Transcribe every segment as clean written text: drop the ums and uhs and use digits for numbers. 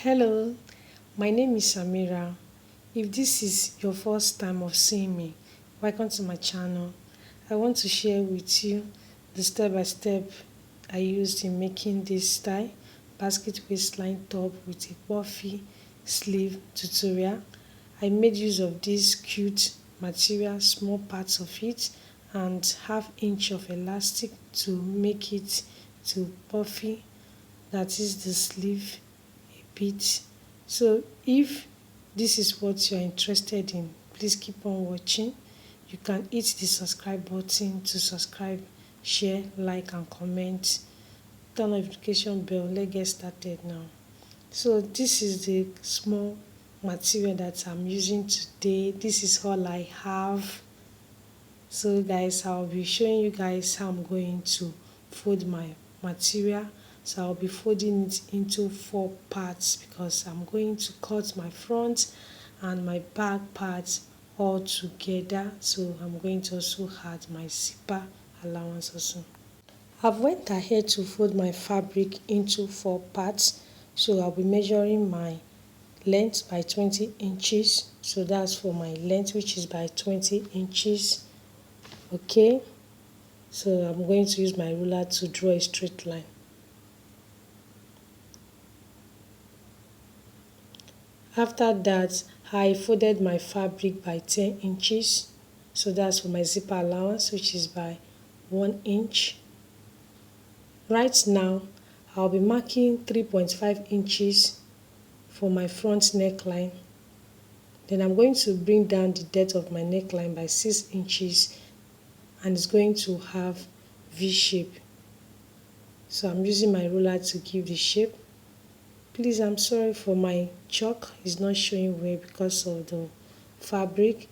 Hello, my name is Samira. If this is your first time of seeing me, welcome to my channel. I want to share with you the step-by-step I used in making this style basket waistline top with a puffy sleeve tutorial. I made use of this cute material, small parts of it and ½ inch of elastic to make it to puffy, that is the sleeve bit. So if this is what you are interested in, please keep on watching. You can hit the subscribe button to subscribe, share, like and comment. Turn notification bell. Let's get started now. So this is the small material that I'm using today. This is all I have. So guys, I'll be showing you guys how I'm going to fold my material. So I'll be folding it into 4 parts because I'm going to cut my front and my back parts all together. So I'm going to also add my zipper allowance also. I've went ahead to fold my fabric into 4 parts. So I'll be measuring my length by 20 inches. So that's for my length, which is by 20 inches. Okay, so I'm going to use my ruler to draw a straight line. After that, I folded my fabric by 10 inches. So that's for my zipper allowance, which is by 1 inch. Right now, I'll be marking 3.5 inches for my front neckline. Then I'm going to bring down the depth of my neckline by 6 inches and it's going to have V shape. So I'm using my ruler to give the shape. Please, I'm sorry for my chalk is not showing well because of the fabric.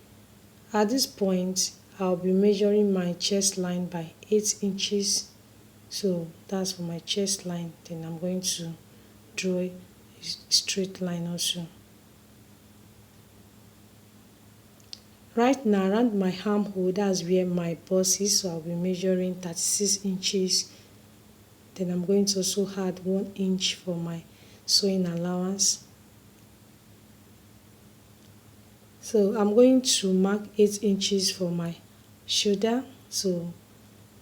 At this point, I'll be measuring my chest line by 8 inches. So that's for my chest line. Then I'm going to draw a straight line also. Right now, around my armhole, that's where my bust is. So I'll be measuring 36 inches. Then I'm going to also add 1 inch for my sewing allowance. So I'm going to mark 8 inches for my shoulder. So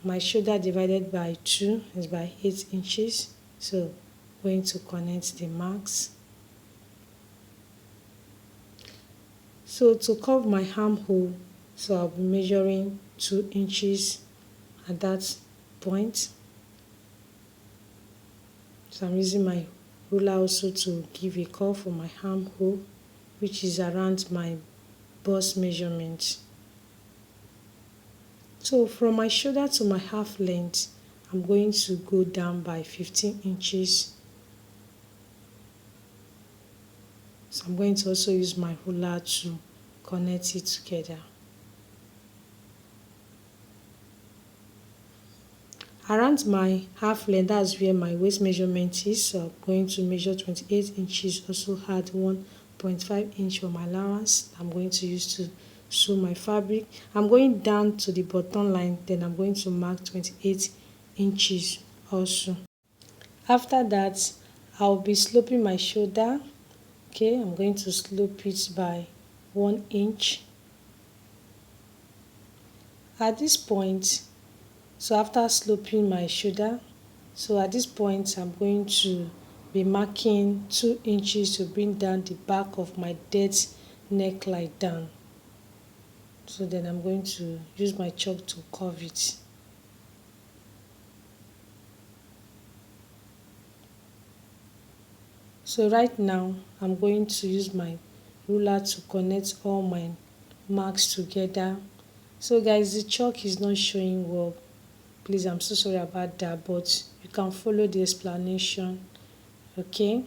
my shoulder divided by 2 is by 8 inches. So I'm going to connect the marks. So to cover my armhole, so I'll be measuring 2 inches at that point. So I'm using my ruler also to give a curve for my armhole, which is around my bust measurement. So from my shoulder to my half length, I'm going to go down by 15 inches. So I'm going to also use my ruler to connect it together. Around my half length, that's where my waist measurement is. So I'm going to measure 28 inches, also add 1.5 inch for my allowance. I'm going to use to sew my fabric. I'm going down to the bottom line, then I'm going to mark 28 inches also. After that, I'll be sloping my shoulder. Okay, I'm going to slope it by 1 inch. At this point, so after sloping my shoulder, so at this point I'm going to be marking 2 inches to bring down the back of my dead neckline down. So then I'm going to use my chalk to curve it. So right now I'm going to use my ruler to connect all my marks together. So guys, the chalk is not showing well. Please, I'm so sorry about that, but you can follow the explanation. Okay,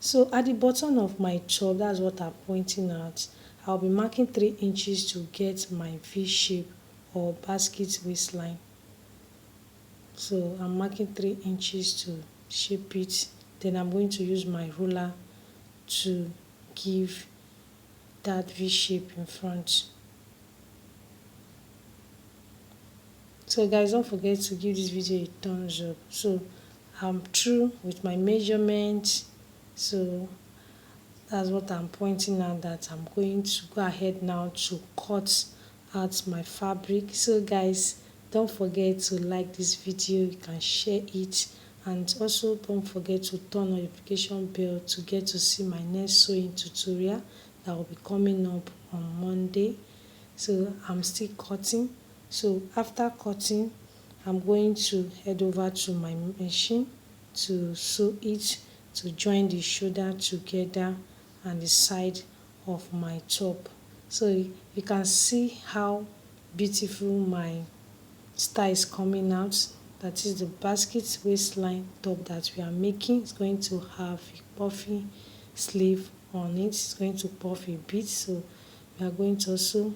so at the bottom of my top, that's what I'm pointing at. I'll be marking 3 inches to get my V shape or basket waistline. So I'm marking 3 inches to shape it. Then I'm going to use my ruler to give that V shape in front. So guys, don't forget to give this video a thumbs up. So I'm through with my measurements. So that's what I'm pointing out, that I'm going to go ahead now to cut out my fabric. So guys, don't forget to like this video, you can share it, and also don't forget to turn notification bell to get to see my next sewing tutorial that will be coming up on Monday. So I'm still cutting. So after cutting, I'm going to head over to my machine to sew it, to join the shoulder together and the side of my top. So you can see how beautiful my style is coming out. That is the basket waistline top that we are making. It's going to have a puffy sleeve on it. It's going to puff a bit. So we are going to also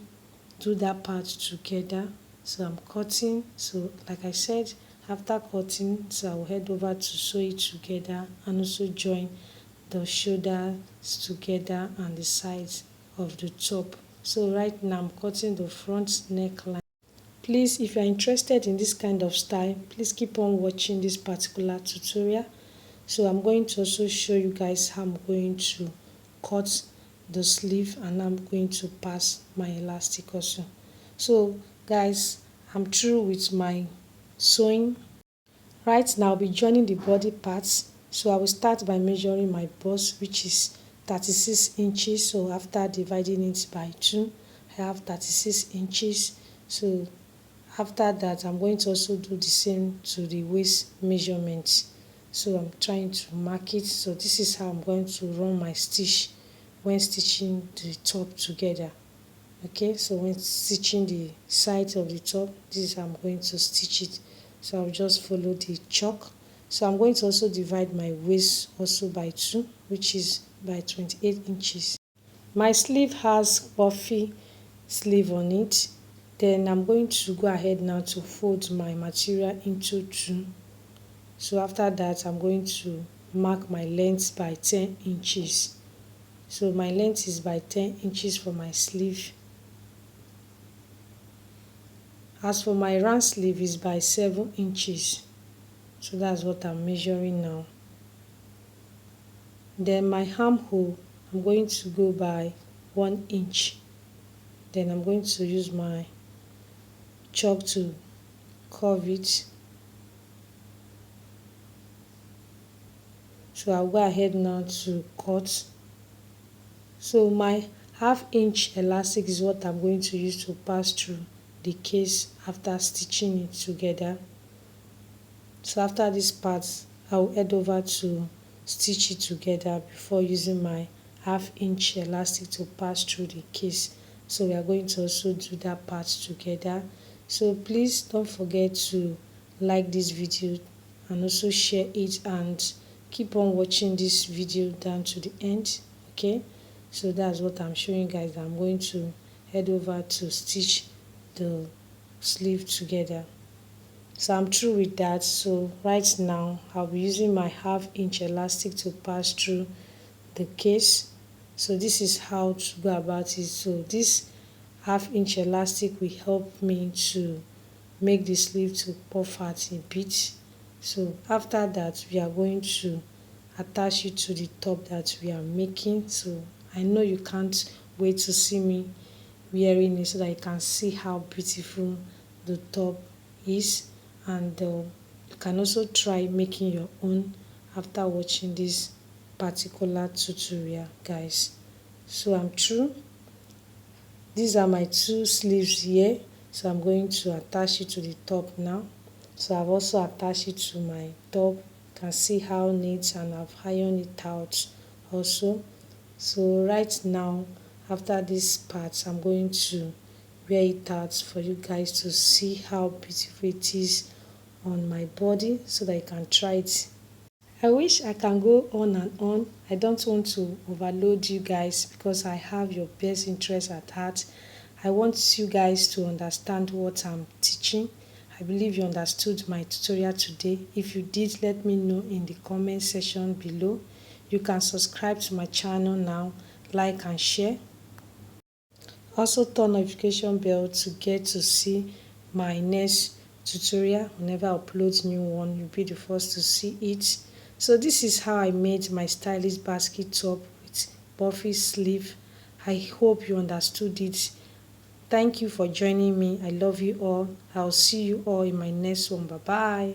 do that part together. So I'm cutting. So like I said, after cutting, so I'll head over to sew it together and also join the shoulders together and the sides of the top. So right now I'm cutting the front neckline. Please, if you are interested in this kind of style, please keep on watching this particular tutorial. So I'm going to also show you guys how I'm going to cut the sleeve, and I'm going to pass my elastic also. So guys, I'm through with my sewing. Right now I'll be joining the body parts. So I will start by measuring my bust, which is 36 inches. So after dividing it by 2, I have 36 inches. So after that, I'm going to also do the same to the waist measurement. So I'm trying to mark it. So this is how I'm going to run my stitch when stitching the top together. Okay, so when stitching the side of the top, this is how I'm going to stitch it. So I'll just follow the chalk. So I'm going to also divide my waist also by 2, which is by 28 inches. My sleeve has puffy sleeve on it. Then I'm going to go ahead now to fold my material into 2. So after that, I'm going to mark my length by 10 inches. So my length is by 10 inches for my sleeve. As for my round sleeve, is by 7 inches. So that's what I'm measuring now. Then my armhole, I'm going to go by 1 inch. Then I'm going to use my chalk to curve it. So I'll go ahead now to cut. So my 1/2 inch elastic is what I'm going to use to pass through the case after stitching it together. So after this part, I'll head over to stitch it together before using my 1/2 inch elastic to pass through the case. So we are going to also do that part together. So please don't forget to like this video and also share it, and keep on watching this video down to the end. Okay, so that's what I'm showing guys. I'm going to head over to stitch the sleeve together. So I'm through with that. So right now I'll be using my 1/2 inch elastic to pass through the case. So this is how to go about it. So this 1/2 inch elastic will help me to make the sleeve to puff out a bit. So after that, we are going to attach it to the top that we are making. So I know you can't wait to see me wearing it so that you can see how beautiful the top is, and you can also try making your own after watching this particular tutorial guys. So I'm through. These are my 2 sleeves here. So I'm going to attach it to the top now. So I've also attached it to my top. You can see how neat, and I've ironed it out also. So right now, after this part, I'm going to wear it out for you guys to see how beautiful it is on my body, so that you can try it. I wish I can go on and on. I don't want to overload you guys because I have your best interest at heart. I want you guys to understand what I'm teaching. I believe you understood my tutorial today. If you did, let me know in the comment section below. You can subscribe to my channel now, like and share. Also turn notification bell to get to see my next tutorial. Whenever I upload new one, you'll be the first to see it. So this is how I made my stylish basket top with puffy sleeve. I hope you understood it. Thank you for joining me. I love you all. I'll see you all in my next one. Bye bye.